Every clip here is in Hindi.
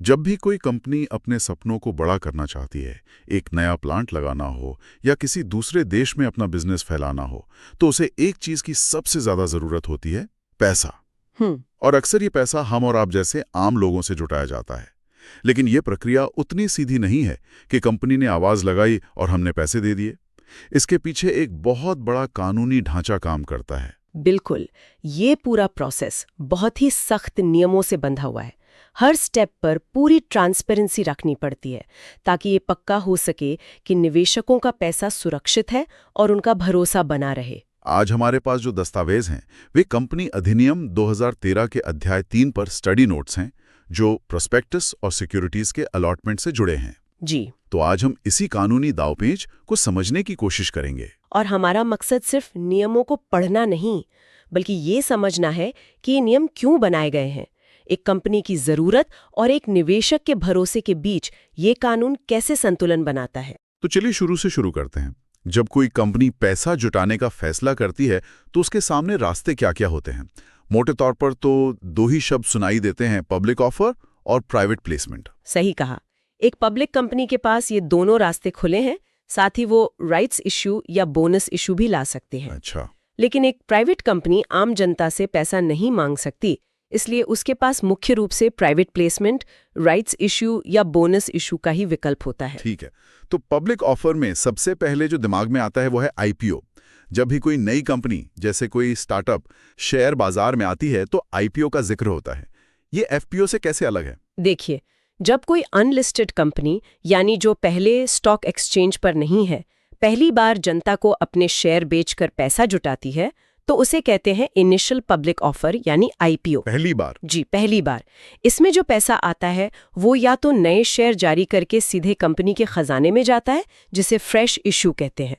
जब भी कोई कंपनी अपने सपनों को बड़ा करना चाहती है, एक नया प्लांट लगाना हो या किसी दूसरे देश में अपना बिजनेस फैलाना हो, तो उसे एक चीज की सबसे ज्यादा जरूरत होती है, पैसा। हम्म। और अक्सर ये पैसा हम और आप जैसे आम लोगों से जुटाया जाता है। लेकिन ये प्रक्रिया उतनी सीधी नहीं है कि कंपनी ने आवाज लगाई और हमने पैसे दे दिए। इसके पीछे एक बहुत बड़ा कानूनी ढांचा काम करता है। बिल्कुल। ये पूरा प्रोसेस बहुत ही सख्त नियमों से बंधा हुआ है। हर स्टेप पर पूरी ट्रांसपेरेंसी रखनी पड़ती है ताकि ये पक्का हो सके कि निवेशकों का पैसा सुरक्षित है और उनका भरोसा बना रहे। आज हमारे पास जो दस्तावेज हैं, वे कंपनी अधिनियम 2013 के अध्याय 3 पर स्टडी नोट्स हैं, जो प्रोस्पेक्टस और सिक्योरिटीज के अलॉटमेंट से जुड़े हैं। जी। तो आज हम इसी कानूनी दांवपेच को समझने की कोशिश करेंगे। और हमारा मकसद सिर्फ नियमों को पढ़ना नहीं, बल्कि ये समझना है कि ये नियम क्यों बनाए गए हैं। एक कंपनी की जरूरत और एक निवेशक के भरोसे के बीच ये कानून कैसे संतुलन बनाता है। तो चलिए शुरू से शुरू करते हैं। जब कोई कंपनी पैसा जुटाने का फैसला करती है, तो उसके सामने रास्ते क्या-क्या होते हैं? मोटे तौर पर तो दो ही शब्द सुनाई देते हैं, पब्लिक ऑफर और प्राइवेट प्लेसमेंट। सही कहा। एक पब्लिक कंपनी के पास ये दोनों रास्ते खुले हैं, साथ ही वो राइट्स इश्यू या बोनस इश्यू भी ला सकते हैं। अच्छा। लेकिन एक प्राइवेट कंपनी आम जनता से पैसा नहीं मांग सकती, इसलिए उसके पास मुख्य रूप से प्राइवेट प्लेसमेंट, राइट्स इश्यू या बोनस इश्यू का ही विकल्प होता है। ठीक है। तो पब्लिक ऑफर में सबसे पहले जो दिमाग में आता है वो है आईपीओ। जब भी कोई नई कंपनी, जैसे कोई स्टार्टअप, शेयर बाजार में आती है, तो आईपीओ का जिक्र होता है। ये एफपीओ से कैसे अलग है? देखिए, जब कोई अनलिस्टेड कंपनी, यानी जो पहले स्टॉक एक्सचेंज पर नहीं है, पहली बार जनता को अपने शेयर बेचकर पैसा जुटाती है, तो उसे कहते हैं इनिशियल पब्लिक ऑफर यानी आईपीओ। पहली बार? जी, पहली बार। इसमें जो पैसा आता है वो या तो नए शेयर जारी करके सीधे कंपनी के खजाने में जाता है, जिसे फ्रेश इश्यू कहते हैं।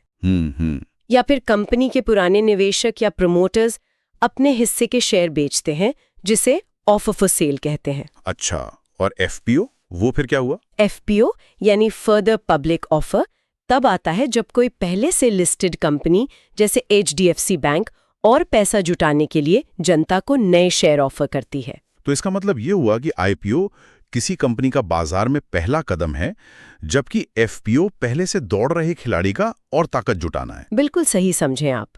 या फिर कंपनी के पुराने निवेशक या प्रमोटर्स अपने हिस्से के शेयर बेचते हैं, जिसे ऑफर फॉर सेल कहते हैं। अच्छा, और एफपीओ, वो फिर क्या हुआ? एफपीओ यानी फर्दर पब्लिक ऑफर तब आता है जब कोई पहले से लिस्टेड कंपनी, जैसे एचडीएफसी बैंक, और पैसा जुटाने के लिए जनता को नए शेयर ऑफर करती है। तो इसका मतलब ये हुआ कि आईपीओ किसी कंपनी का बाजार में पहला कदम है, जबकि एफपीओ पहले से दौड़ रहे खिलाड़ी का और ताकत जुटाना है। बिल्कुल सही समझें आप।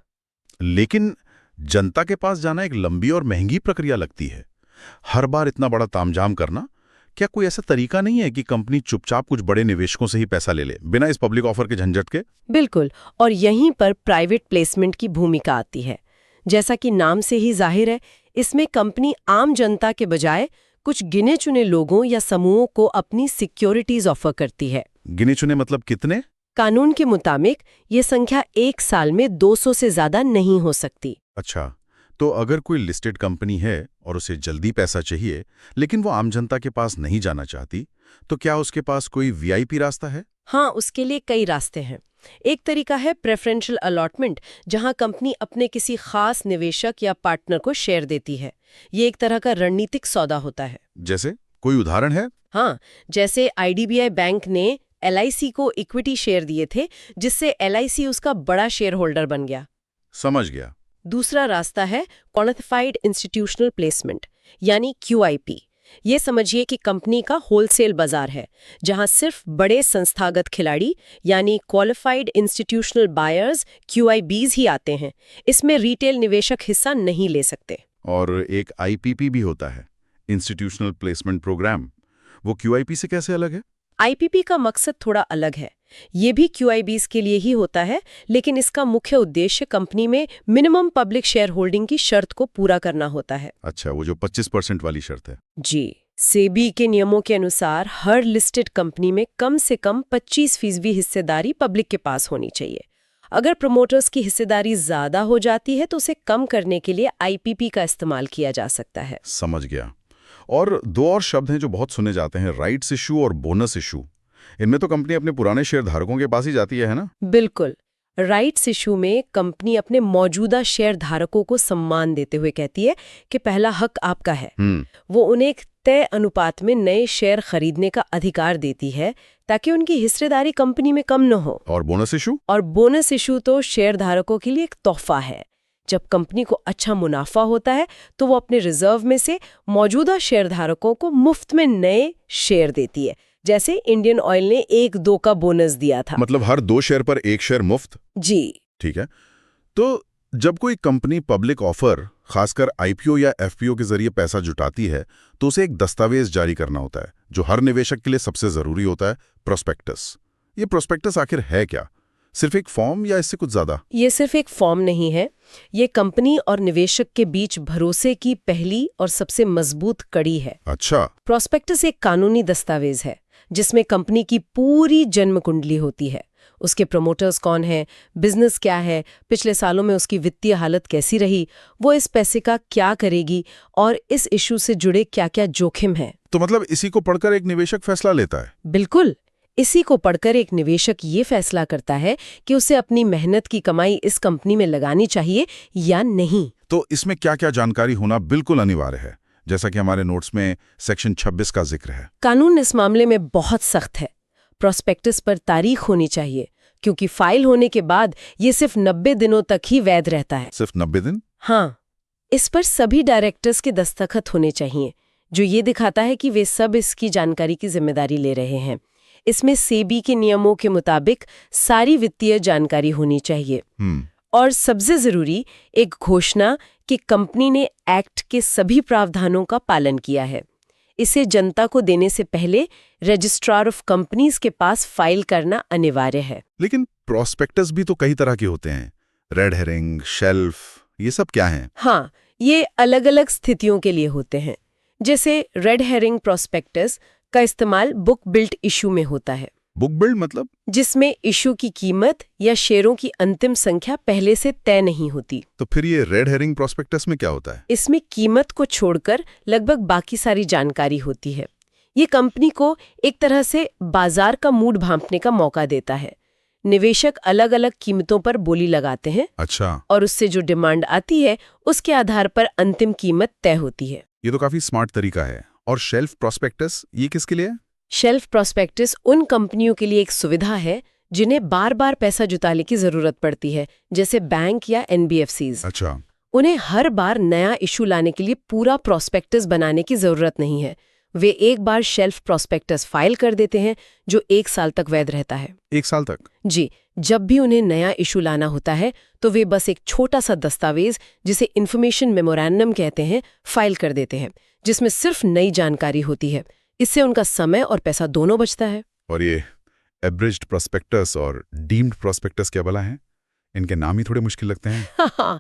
लेकिन जनता के पास जाना एक लंबी और महंगी प्रक्रिया लगती है। हर बार इतना बड़ा तामझाम करना, क्या कोई ऐसा तरीका नहीं है कि कंपनी चुपचाप कुछ बड़े निवेशकों से ही पैसा ले ले, बिना इस पब्लिक ऑफर के झंझट के? बिल्कुल। और यहीं पर प्राइवेट प्लेसमेंट की भूमिका आती है। जैसा कि नाम से ही जाहिर है, इसमें कंपनी आम जनता के बजाय कुछ गिने चुने लोगों या समूहों को अपनी सिक्योरिटीज ऑफर करती है। गिने चुने मतलब कितने? कानून के मुताबिक ये संख्या एक साल में 200 से ज्यादा नहीं हो सकती। अच्छा, तो अगर कोई लिस्टेड कंपनी है और उसे जल्दी पैसा चाहिए, लेकिन वो आम जनता के पास नहीं जाना चाहती, तो क्या उसके पास कोई वीआईपी रास्ता है? हाँ, उसके लिए कई रास्ते हैं। एक तरीका है प्रेफरेंशियल अलॉटमेंट, जहां कंपनी अपने किसी खास निवेशक या पार्टनर को शेयर देती है। ये एक तरह का रणनीतिक सौदा होता है। जैसे कोई उदाहरण है? हाँ, जैसे आईडीबीआई बैंक ने एलआईसी को इक्विटी शेयर दिए थे, जिससे एलआईसी उसका बड़ा शेयर होल्डर बन गया। समझ गया। दूसरा रास्ता है क्वालिफाइड इंस्टीट्यूशनल प्लेसमेंट यानी क्यूआईपी। ये समझिए कि कंपनी का होलसेल बाजार है, जहां सिर्फ बड़े संस्थागत खिलाड़ी यानी क्वालिफाइड इंस्टीट्यूशनल बायर्स क्यूआईबीज ही आते हैं। इसमें रिटेल निवेशक हिस्सा नहीं ले सकते। और एक आईपीपी भी होता है, इंस्टीट्यूशनल प्लेसमेंट प्रोग्राम। वो क्यूआईपी से कैसे अलग है? आईपीपी का मकसद थोड़ा अलग है। ये भी क्यूआईबीज के लिए ही होता है, लेकिन इसका मुख्य उद्देश्य कंपनी में मिनिमम पब्लिक शेयर होल्डिंग की शर्त को पूरा करना होता है। अच्छा, वो जो 25% वाली शर्त है। जी, सेबी के नियमों के अनुसार हर लिस्टेड कंपनी में कम से कम 25% हिस्सेदारी पब्लिक के पास होनी चाहिए। अगर प्रमोटर्स की हिस्सेदारी ज्यादा हो जाती है तो उसे कम करने के लिए आईपीपी का इस्तेमाल किया जा सकता है। समझ गया। और दो और शब्द हैं जो बहुत सुने जाते हैं, राइट्स इशू और बोनस इशू। इनमें तो कंपनी अपने पुराने शेयर धारकों के पास ही जाती है ना? बिल्कुल। राइट्स इशू में कंपनी अपने मौजूदा शेयर धारकों को सम्मान देते हुए कहती है कि पहला हक आपका है। वो उन्हें एक तय अनुपात में नए शेयर खरीदने का अधिकार देती है, ताकि उनकी हिस्सेदारी कंपनी में कम न हो। और बोनस इशू? और बोनस इशू तो शेयर धारकों के लिए एक तोहफा है। जब कंपनी को अच्छा मुनाफा होता है तो वो अपने रिजर्व में से मौजूदा शेयरधारकों को मुफ्त में नए शेयर देती है, जैसे इंडियन ऑयल ने 1-2 का बोनस दिया था। मतलब हर 2 शेयर पर 1 शेयर मुफ्त। जी। ठीक है। तो जब कोई कंपनी पब्लिक ऑफर, खासकर आईपीओ या एफपीओ के जरिए पैसा जुटाती है, तो उसे एक दस्तावेज जारी करना होता है, जो हर निवेशक के लिए सबसे जरूरी होता है, प्रोस्पेक्टस। ये प्रोस्पेक्टस आखिर है क्या? सिर्फ एक फॉर्म या इससे कुछ ज्यादा? ये सिर्फ एक फॉर्म नहीं है, ये कंपनी और निवेशक के बीच भरोसे की पहली और सबसे मजबूत कड़ी है। अच्छा। प्रोस्पेक्टस एक कानूनी दस्तावेज है जिसमें कंपनी की पूरी जन्म कुंडली होती है। उसके प्रमोटर्स कौन हैं, बिजनेस क्या है, पिछले सालों में उसकी वित्तीय हालत कैसी रही, वो इस पैसे का क्या करेगी और इस इशू से जुड़े क्या-क्या जोखिम हैं। तो मतलब इसी को पढ़कर एक निवेशक फैसला लेता है? बिल्कुल, इसी को पढ़कर एक निवेशक ये फैसला करता है कि उसे अपनी मेहनत की कमाई इस कंपनी में लगानी चाहिए या नहीं। तो इसमें क्या-क्या जानकारी होना बिल्कुल अनिवार्य है, जैसा कि हमारे नोट्स में सेक्शन 26 का जिक्र है? कानून इस मामले में बहुत सख्त है। प्रोस्पेक्टस पर तारीख होनी चाहिए, क्योंकि फाइल होने के बाद ये सिर्फ 90 दिनों तक ही वैध रहता है। सिर्फ 90 दिन? हाँ, इस पर सभी डायरेक्टर्स के दस्तखत होने चाहिए, जो ये दिखाता है कि वे सब इसकी जानकारी की जिम्मेदारी ले रहे हैं। इसमें सेबी के नियमों के मुताबिक सारी वित्तीय जानकारी होनी चाहिए। और सबसे जरूरी, एक घोषणा कि कंपनी ने एक्ट के सभी प्रावधानों का पालन किया है। इसे जनता को देने से पहले रजिस्ट्रार ऑफ कंपनीज के पास फाइल करना अनिवार्य है। लेकिन प्रोस्पेक्टस भी तो कई तरह के होते हैं, रेड हेरिंग, शेल्फ, ये सब क्या हैं? हाँ, ये अलग-अलग स्थितियों के लिए होते हैं। जैसे रेड हेरिंग प्रोस्पेक्टस का इस्तेमाल बुक बिल्ट इशू में होता है। बुक बिल्ड मतलब? जिसमें इशू की कीमत या शेयरों की अंतिम संख्या पहले से तय नहीं होती। तो फिर ये रेड हेरिंग प्रोस्पेक्टस में क्या होता है? इसमें कीमत को छोड़कर लगभग बाकी सारी जानकारी होती है। ये कंपनी को एक तरह से बाजार का मूड भांपने का मौका देता है। निवेशक अलग अलग कीमतों पर बोली लगाते हैं। अच्छा। और उससे जो डिमांड आती है उसके आधार पर अंतिम कीमत तय होती है। ये तो काफी स्मार्ट तरीका है। और शेल्फ प्रोस्पेक्टस, ये किसके लिए है? शेल्फ प्रोस्पेक्टस उन कंपनियों के लिए एक सुविधा है जिन्हें बार बार पैसा जुटाने की जरूरत पड़ती है, जैसे बैंक या एनबीएफसीज। अच्छा। उन्हें हर बार नया इशू लाने के लिए पूरा प्रोस्पेक्टस बनाने की जरूरत नहीं है। वे एक बार शेल्फ प्रोस्पेक्टस फाइल कर देते हैं, जो 1 साल तक वैध रहता है। 1 साल तक? जी। जब भी उन्हें नया इशू लाना होता है तो वे बस एक छोटा सा दस्तावेज, जिसे इन्फॉर्मेशन मेमोरेंडम कहते हैं, फाइल कर देते हैं, जिसमें सिर्फ नई जानकारी होती है। इससे उनका समय और पैसा दोनों बचता है। और ये एब्रिज्ड प्रोस्पेक्टस और डीम्ड प्रोस्पेक्टस क्या भला हैं? इनके नाम ही थोड़े मुश्किल लगते हैं।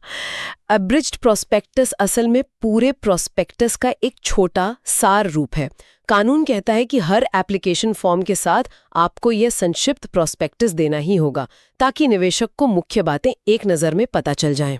एब्रिज्ड प्रोस्पेक्टस असल में पूरे प्रोस्पेक्टस का एक छोटा सार रूप है। कानून कहता है कि हर एप्लीकेशन फॉर्म के साथ आपको यह संक्षिप्त प्रोस्पेक्टस देना ही होगा, ताकि निवेशक को मुख्य बातें एक नज़र में पता चल जाएं।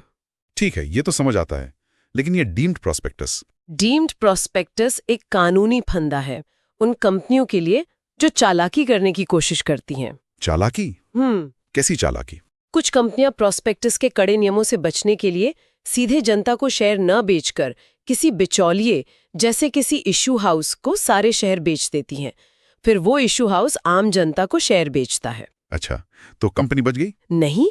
ठीक है, ये तो समझ आता है। लेकिन ये डीम्ड प्रोस्पेक्टस? डीम्ड प्रोस्पेक्टस एक कानूनी फंदा है उन कंपनियों के लिए जो चालाकी करने की कोशिश करती हैं। चालाकी? कैसी चालाकी? कुछ कंपनियां प्रोस्पेक्टस के कड़े नियमों से बचने के लिए सीधे जनता को शेयर न बेचकर किसी बिचौलिए, जैसे किसी इशू हाउस को सारे शेयर बेच देती हैं। फिर वो इशू हाउस आम जनता को शेयर बेचता है। अच्छा, तो कंपनी बच गई? नहीं,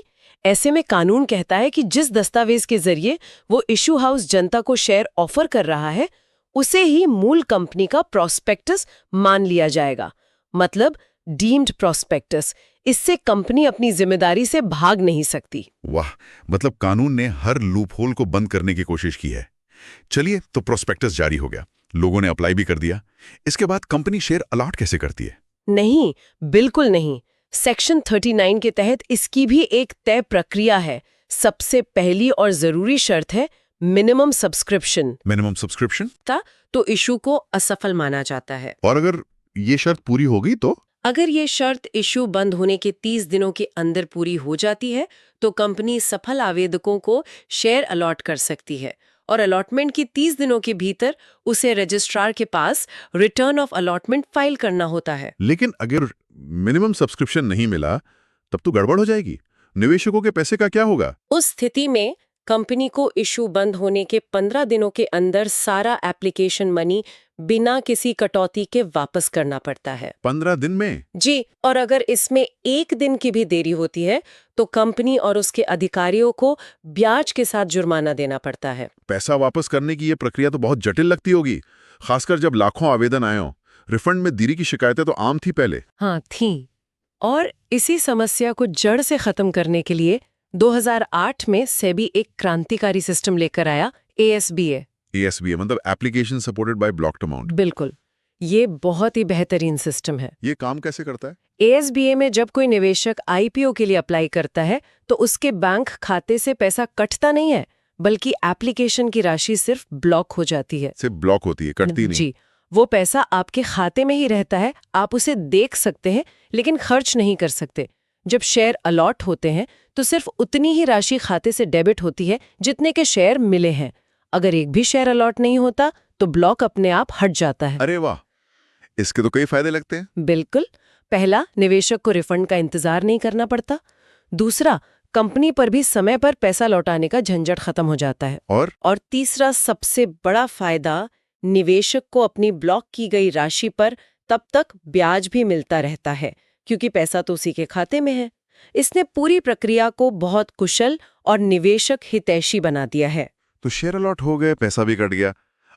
ऐसे में कानून कहता है कि जिस दस्तावेज के जरिए वो इशू हाउस जनता को शेयर ऑफर कर रहा है, उसे ही मूल कंपनी का प्रोस्पेक्टस मान लिया जाएगा। मतलब डीम्ड प्रोस्पेक्टस। इससे कंपनी अपनी जिम्मेदारी से भाग नहीं सकती। वाह, मतलब कानून ने हर लूपहोल को बंद करने की कोशिश की है। चलिए, तो प्रोस्पेक्टस जारी हो गया, लोगों ने अप्लाई भी कर दिया। इसके बाद कंपनी शेयर अलॉट कैसे करती है? नहीं, बिल्कुल नहीं। सेक्शन 39 के तहत इसकी भी एक तय प्रक्रिया है। सबसे पहली और जरूरी शर्त है मिनिमम सब्सक्रिप्शन। Minimum subscription? तो इशू को असफल माना जाता है। और अगर ये शर्त पूरी हो गई तो? अगर ये शर्त इशू बंद होने के 30 दिनों के अंदर पूरी हो जाती है तो कंपनी सफल आवेदकों को शेयर अलॉट कर सकती है, और अलॉटमेंट की 30 दिनों के भीतर उसे रजिस्ट्रार के पास रिटर्न ऑफ अलॉटमेंट फाइल करना होता है। लेकिन अगर मिनिमम सब्सक्रिप्शन नहीं मिला, तब तो गड़बड़ हो जाएगी। निवेशकों के पैसे का क्या होगा? उस स्थिति में कंपनी को इशू बंद होने के 15 दिनों के अंदर सारा एप्लीकेशन मनी बिना किसी कटौती के वापस करना पड़ता है। 15 दिन में? जी, और अगर इसमें 1 दिन की भी देरी होती है तो कंपनी और उसके अधिकारियों को ब्याज के साथ जुर्माना देना पड़ता है। पैसा वापस करने की ये प्रक्रिया तो बहुत जटिल लगती होगी, खासकर जब लाखों आवेदन आए हों। रिफंड में देरी की शिकायतें तो आम थी पहले। हाँ, थी। और इसी समस्या को जड़ से खत्म करने के लिए 2008 में सेबी एक क्रांतिकारी सिस्टम लेकर आया, ASBA। ASBA मतलब application supported by blocked amount. बिल्कुल, ये बहुत ही बेहतरीन सिस्टम है। ये काम कैसे करता है? ASBA में जब कोई निवेशक IPO के लिए अप्लाई करता है तो उसके बैंक खाते से पैसा कटता नहीं है, बल्कि एप्लीकेशन की राशि सिर्फ ब्लॉक हो जाती है। सिर्फ ब्लॉक होती है, कटती नहीं। जी, वो पैसा आपके खाते में ही रहता है, आप उसे देख सकते हैं लेकिन खर्च नहीं कर सकते। जब शेयर अलॉट होते हैं तो सिर्फ उतनी ही राशि खाते से डेबिट होती है जितने के शेयर मिले हैं। अगर एक भी शेयर अलॉट नहीं होता तो ब्लॉक अपने आप हट जाता है। अरे वाह, इसके तो कई फायदे लगते हैं। बिल्कुल। पहला, निवेशक को रिफंड का इंतजार नहीं करना पड़ता। दूसरा, कंपनी पर भी समय पर पैसा लौटाने का झंझट खत्म हो जाता है। और तीसरा सबसे बड़ा फायदा, निवेशक को अपनी ब्लॉक की गई राशि पर तब तक ब्याज भी मिलता रहता है, क्योंकि पैसा तो उसी के खाते में है। इसने पूरी प्रक्रिया को बहुत कुशल और निवेशक हितैषी बना दिया है। तो शेयर अलॉट हो गए, पैसा भी कट गया।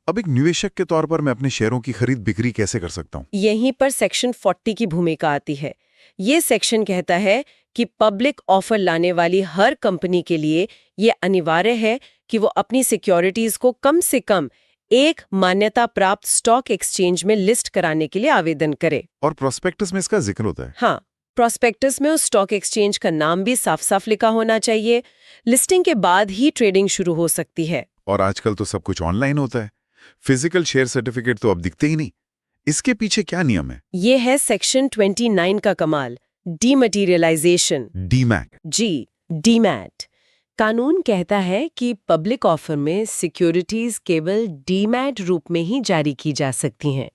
अब एक निवेशक के तौर पर मैं अपने शेयरों की खरीद बिक्री कैसे कर सकता हूँ? यहीं पर सेक्शन 40 की भूमिका आती है। ये सेक्शन कहता है कि पब्लिक ऑफर लाने वाली हर कंपनी के लिए ये अनिवार्य है कि वो अपनी सिक्योरिटीज को कम से कम एक मान्यता प्राप्त स्टॉक एक्सचेंज में लिस्ट कराने के लिए आवेदन करे। और प्रोस्पेक्टस में इसका जिक्र होता है? हाँ, प्रोस्पेक्टस में उस स्टॉक एक्सचेंज का नाम भी साफ साफ लिखा होना चाहिए। लिस्टिंग के बाद ही ट्रेडिंग शुरू हो सकती है। और आजकल तो सब कुछ ऑनलाइन होता है, फिजिकल शेयर सर्टिफिकेट तो अब दिखते ही नहीं। इसके पीछे क्या नियम है? ये है सेक्शन 29 का कमाल, डीमटीरियलाइजेशन। डीमैट? जी, डीमैट। कानून कहता है कि पब्लिक ऑफर में सिक्योरिटीज केवल डीमैट रूप में ही जारी की जा सकती हैं।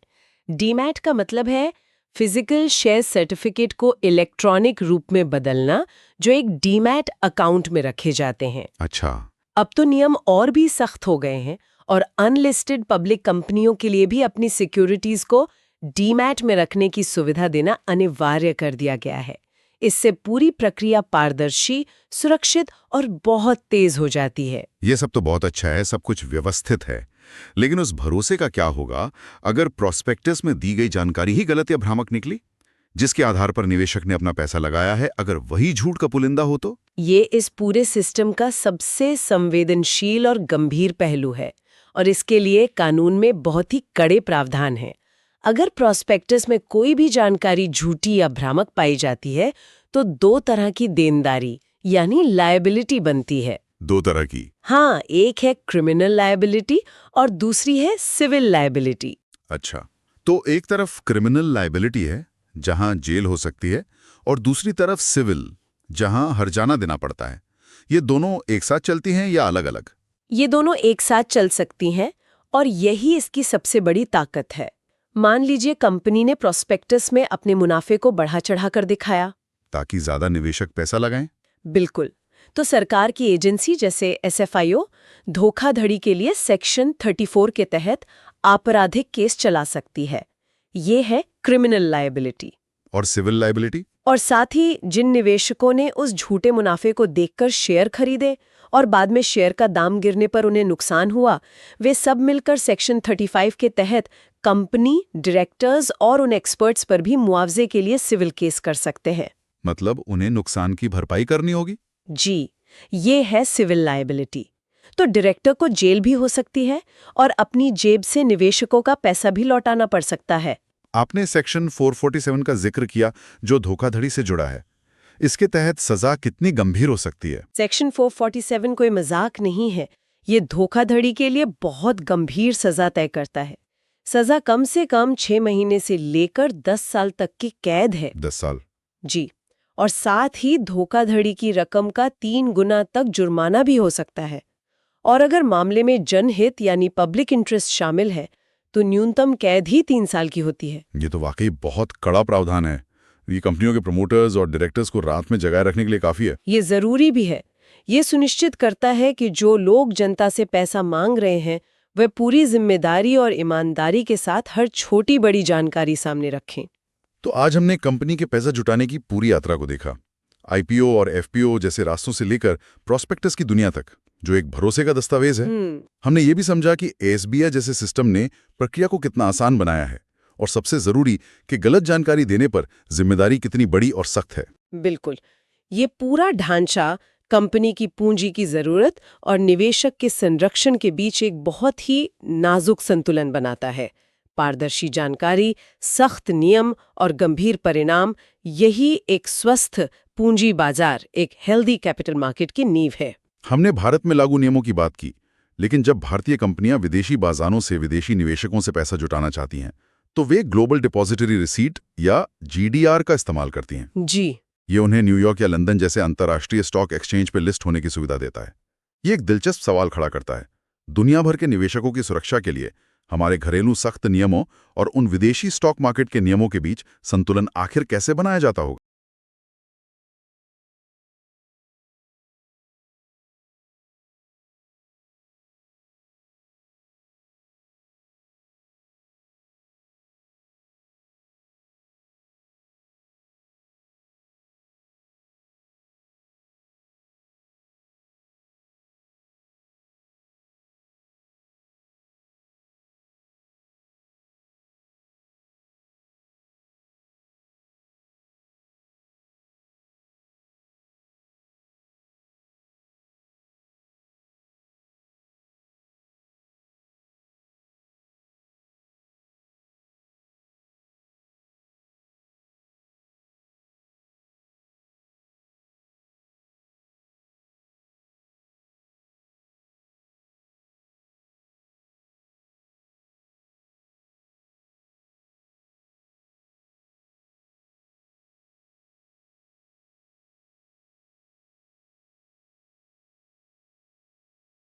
डीमैट का मतलब है फिजिकल शेयर सर्टिफिकेट को इलेक्ट्रॉनिक रूप में बदलना, जो एक डीमैट अकाउंट में रखे जाते हैं। अच्छा। अब तो नियम और भी सख्त हो गए हैं और अनलिस्टेड पब्लिक कंपनियों के लिए भी अपनी सिक्योरिटीज को डीमैट में रखने की सुविधा देना अनिवार्य कर दिया गया है। इससे पूरी प्रक्रिया पारदर्शी, सुरक्षित और बहुत तेज हो जाती है। ये सब तो बहुत अच्छा है, सब कुछ व्यवस्थित है। लेकिन उस भरोसे का क्या होगा अगर प्रोस्पेक्टस में दी गई जानकारी ही गलत या भ्रामक निकली, जिसके आधार पर निवेशक ने अपना पैसा लगाया है, अगर वही झूठ का पुलिंदा हो तो? ये इस पूरे सिस्टम का सबसे संवेदनशील और गंभीर पहलू है और इसके लिए कानून में बहुत ही कड़े प्रावधान हैं। अगर प्रोस्पेक्टस में कोई भी जानकारी झूठी या भ्रामक पाई जाती है तो 2 तरह की देनदारी यानी लायबिलिटी बनती है। 2 तरह की? हाँ, एक है क्रिमिनल लायबिलिटी और दूसरी है सिविल लायबिलिटी। अच्छा, तो एक तरफ क्रिमिनल लायबिलिटी है जहां जेल हो सकती है और दूसरी तरफ सिविल जहां हर्जाना देना पड़ता है। ये दोनों एक साथ चलती हैं या अलग-अलग? ये दोनों एक साथ चल सकती हैं और यही इसकी सबसे बड़ी ताकत है। मान लीजिए कंपनी ने प्रोस्पेक्टस में अपने मुनाफे को बढ़ा चढ़ाकर दिखाया ताकि ज्यादा निवेशक पैसा लगाएं। बिल्कुल, तो सरकार की एजेंसी जैसे SFIO धोखाधड़ी के लिए सेक्शन 34 के तहत आपराधिक केस चला सकती है। ये है क्रिमिनल लायबिलिटी। और सिविल लायबिलिटी? और साथ ही जिन निवेशकों ने उस झूठे मुनाफे को देखकर शेयर खरीदे और बाद में शेयर का दाम गिरने पर उन्हें नुकसान हुआ, वे सब मिलकर सेक्शन 35 के तहत कंपनी, डायरेक्टर्स और उन एक्सपर्ट्स पर भी मुआवजे के लिए सिविल केस कर सकते हैं। मतलब उन्हें नुकसान की भरपाई करनी होगी? जी, ये है सिविल लायबिलिटी। तो डायरेक्टर को जेल भी हो सकती है और अपनी जेब से निवेशकों का पैसा भी लौटाना पड़ सकता है। आपने सेक्शन 447 का जिक्र किया जो धोखाधड़ी से जुड़ा है। इसके तहत सजा कितनी गंभीर हो सकती है? सेक्शन 447 कोई मजाक नहीं है। ये धोखाधड़ी के लिए बहुत गंभीर सजा तय करता है। सजा कम से कम 6 महीने से लेकर 10 साल तक की कैद है। 10 साल? जी, और साथ ही धोखाधड़ी की रकम का 3 गुना तक जुर्माना भी हो सकता है। और अगर मामले में जनहित यानी पब्लिक इंटरेस्ट शामिल है तो न्यूनतम कैद ही 3 साल की होती है। ये तो वाकई बहुत कड़ा प्रावधान है। ये कंपनियों के प्रमोटर्स और डायरेक्टर्स को रात में जगाए रखने के लिए काफी है। ये जरूरी भी है, ये सुनिश्चित करता है कि जो लोग जनता से पैसा मांग रहे हैं वे पूरी जिम्मेदारी और ईमानदारी के साथ हर छोटी बड़ी जानकारी सामने रखें। तो आज हमने कंपनी के पैसा जुटाने की पूरी यात्रा को देखा, आईपीओ और एफपीओ जैसे रास्तों से लेकर प्रॉस्पेक्टस की दुनिया तक, जो एक भरोसे का दस्तावेज है। हमने ये भी समझा कि एसबीआई जैसे सिस्टम ने प्रक्रिया को कितना आसान बनाया है, और सबसे जरूरी कि गलत जानकारी देने पर जिम्मेदारी कितनी बड़ी और सख्त है। बिल्कुल, ये पूरा ढांचा कंपनी की पूंजी की जरूरत और निवेशक के संरक्षण के बीच एक बहुत ही नाजुक संतुलन बनाता है। पारदर्शी जानकारी, सख्त नियम और गंभीर परिणाम, यही एक स्वस्थ पूंजी बाजार, एक हेल्दी कैपिटल मार्केट की नींव है। हमने भारत में लागू नियमों की बात की, लेकिन जब भारतीय कंपनियां विदेशी बाजारों से विदेशी निवेशकों से पैसा जुटाना चाहती हैं, तो वे ग्लोबल डिपॉजिटरी रिसीट या जीडीआर का इस्तेमाल करती हैं। जी, ये उन्हें न्यूयॉर्क या लंदन जैसे अंतर्राष्ट्रीय स्टॉक एक्सचेंज पर लिस्ट होने की सुविधा देता है। ये एक दिलचस्प सवाल खड़ा करता है, दुनिया भर के निवेशकों की सुरक्षा के लिए हमारे घरेलू सख्त नियमों और उन विदेशी स्टॉक मार्केट के नियमों के बीच संतुलन आखिर कैसे बनाया जाता होगा।